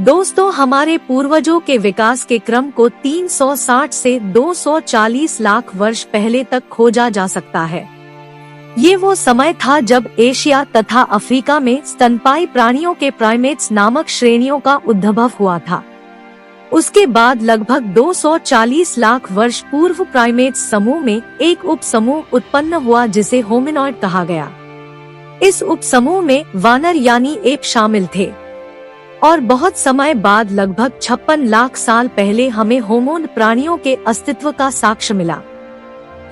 दोस्तों, हमारे पूर्वजों के विकास के क्रम को 360 से 240 लाख वर्ष पहले तक खोजा जा सकता है। ये वो समय था जब एशिया तथा अफ्रीका में स्तनपायी प्राणियों के प्राइमेट्स नामक श्रेणियों का उद्भव हुआ था। उसके बाद लगभग 240 लाख वर्ष पूर्व प्राइमेट्स समूह में एक उप समूह उत्पन्न हुआ जिसे होमिनॉइड कहा गया। इस उप समूह में वानर यानी एप शामिल थे और बहुत समय बाद लगभग 56 लाख साल पहले हमें होमोन प्राणियों के अस्तित्व का साक्ष्य मिला।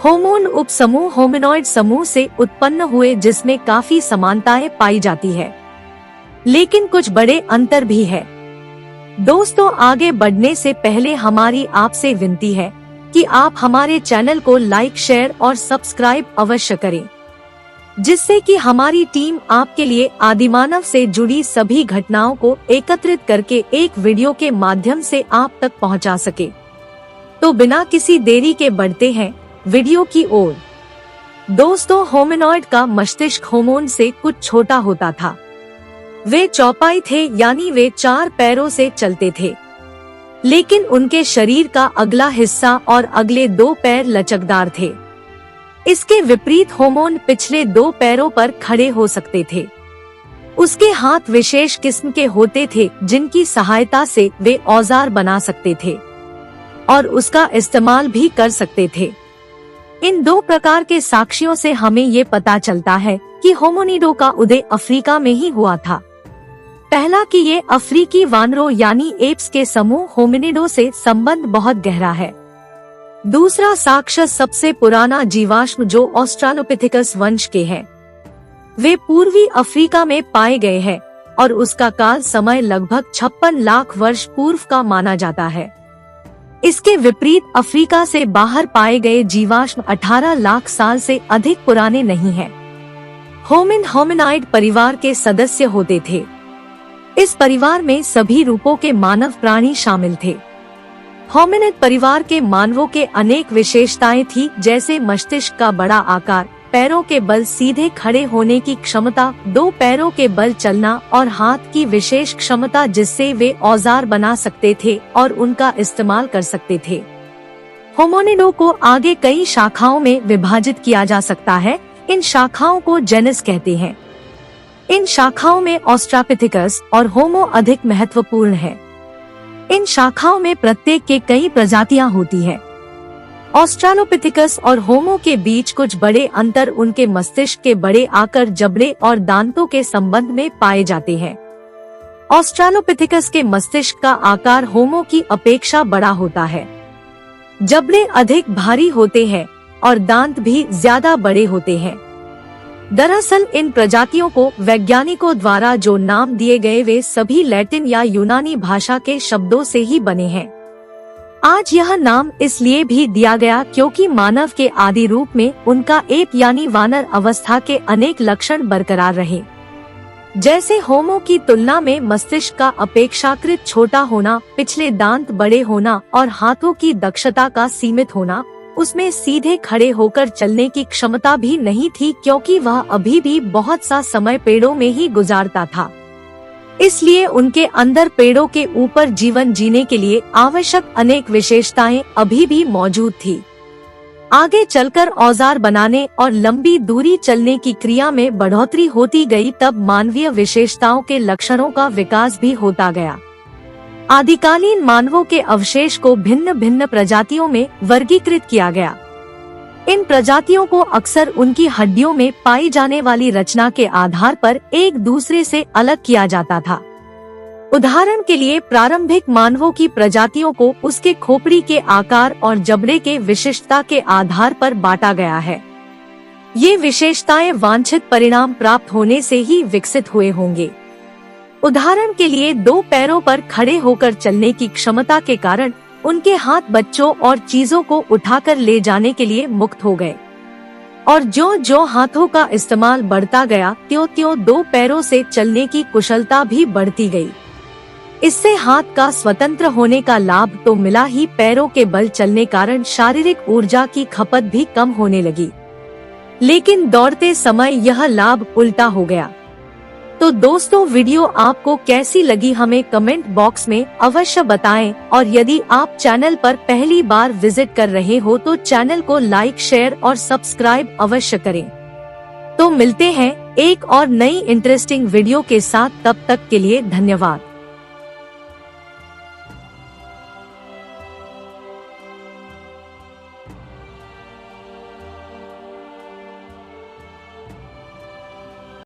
होमोन उप समूह होमिनॉइड समूह से उत्पन्न हुए जिसमें काफी समानताएं पाई जाती है, लेकिन कुछ बड़े अंतर भी है। दोस्तों, आगे बढ़ने से पहले हमारी आपसे विनती है कि आप हमारे चैनल को लाइक, शेयर और सब्सक्राइब अवश्य करें, जिससे कि हमारी टीम आपके लिए आदिमानव से जुड़ी सभी घटनाओं को एकत्रित करके एक वीडियो के माध्यम से आप तक पहुंचा सके। तो बिना किसी देरी के बढ़ते हैं वीडियो की ओर। दोस्तों, होमिनॉइड का मस्तिष्क होमोन से कुछ छोटा होता था। वे चौपाई थे, यानी वे 4 पैरों से चलते थे, लेकिन उनके शरीर का अगला हिस्सा और अगले 2 पैर लचकदार थे। इसके विपरीत होमोन पिछले 2 पैरों पर खड़े हो सकते थे। उसके हाथ विशेष किस्म के होते थे जिनकी सहायता से वे औजार बना सकते थे और उसका इस्तेमाल भी कर सकते थे। इन 2 प्रकार के साक्ष्यों से हमें ये पता चलता है कि होमोनिडो का उदय अफ्रीका में ही हुआ था। पहला कि ये अफ्रीकी वानरों यानी एप्स के समूह होमिनिडो से संबंध बहुत गहरा है। दूसरा साक्ष्य सबसे पुराना जीवाश्म जो ऑस्ट्रालोपिथेकस वंश के हैं। वे पूर्वी अफ्रीका में पाए गए हैं और उसका काल समय लगभग 56 लाख वर्ष पूर्व का माना जाता है। इसके विपरीत अफ्रीका से बाहर पाए गए जीवाश्म 18 लाख साल से अधिक पुराने नहीं हैं। होमिन होमिनाइड परिवार के सदस्य होते थे। इस परिवार में सभी रूपों के मानव प्राणी शामिल थे। होमिनिड परिवार के मानवों के अनेक विशेषताएं थी, जैसे मस्तिष्क का बड़ा आकार, पैरों के बल सीधे खड़े होने की क्षमता, 2 पैरों के बल चलना और हाथ की विशेष क्षमता जिससे वे औजार बना सकते थे और उनका इस्तेमाल कर सकते थे। होमोनिडो को आगे कई शाखाओं में विभाजित किया जा सकता है। इन शाखाओं को जेनस कहते हैं। इन शाखाओं में ऑस्ट्रालोपिथेकस और होमो अधिक महत्वपूर्ण है। इन शाखाओं में प्रत्येक के कई प्रजातियां होती है। ऑस्ट्रालोपिथेकस और होमो के बीच कुछ बड़े अंतर उनके मस्तिष्क के बड़े आकार, जबड़े और दांतों के संबंध में पाए जाते हैं। ऑस्ट्रालोपिथेकस के मस्तिष्क का आकार होमो की अपेक्षा बड़ा होता है। जबड़े अधिक भारी होते हैं और दांत भी ज्यादा बड़े होते हैं। दरअसल इन प्रजातियों को वैज्ञानिकों द्वारा जो नाम दिए गए वे सभी लैटिन या यूनानी भाषा के शब्दों से ही बने हैं। आज यह नाम इसलिए भी दिया गया क्योंकि मानव के आदि रूप में उनका एप यानी वानर अवस्था के अनेक लक्षण बरकरार रहे, जैसे होमो की तुलना में मस्तिष्क का अपेक्षाकृत छोटा होना, पिछले दांत बड़े होना और हाथों की दक्षता का सीमित होना। उसमें सीधे खड़े होकर चलने की क्षमता भी नहीं थी क्योंकि वह अभी भी बहुत सा समय पेड़ों में ही गुजारता था। इसलिए उनके अंदर पेड़ों के ऊपर जीवन जीने के लिए आवश्यक अनेक विशेषताएं अभी भी मौजूद थी। आगे चलकर औजार बनाने और लंबी दूरी चलने की क्रिया में बढ़ोतरी होती गई, तब मानवीय विशेषताओं के लक्षणों का विकास भी होता गया। आदिकालीन मानवों के अवशेष को भिन्न भिन्न प्रजातियों में वर्गीकृत किया गया। इन प्रजातियों को अक्सर उनकी हड्डियों में पाई जाने वाली रचना के आधार पर एक दूसरे से अलग किया जाता था। उदाहरण के लिए प्रारंभिक मानवों की प्रजातियों को उसके खोपड़ी के आकार और जबड़े के विशिष्टता के आधार पर बांटा गया है। ये विशेषताएं वांछित परिणाम प्राप्त होने से ही विकसित हुए होंगे। उदाहरण के लिए 2 पैरों पर खड़े होकर चलने की क्षमता के कारण उनके हाथ बच्चों और चीजों को उठाकर ले जाने के लिए मुक्त हो गए, और ज्यों-ज्यों हाथों का इस्तेमाल बढ़ता गया त्यों-त्यों 2 पैरों से चलने की कुशलता भी बढ़ती गई। इससे हाथ का स्वतंत्र होने का लाभ तो मिला ही, पैरों के बल चलने कारण शारीरिक ऊर्जा की खपत भी कम होने लगी। लेकिन दौड़ते समय यह लाभ उल्टा हो गया। तो दोस्तों, वीडियो आपको कैसी लगी हमें कमेंट बॉक्स में अवश्य बताएं, और यदि आप चैनल पर पहली बार विजिट कर रहे हो तो चैनल को लाइक, शेयर और सब्सक्राइब अवश्य करें। तो मिलते हैं एक और नई इंटरेस्टिंग वीडियो के साथ, तब तक के लिए धन्यवाद।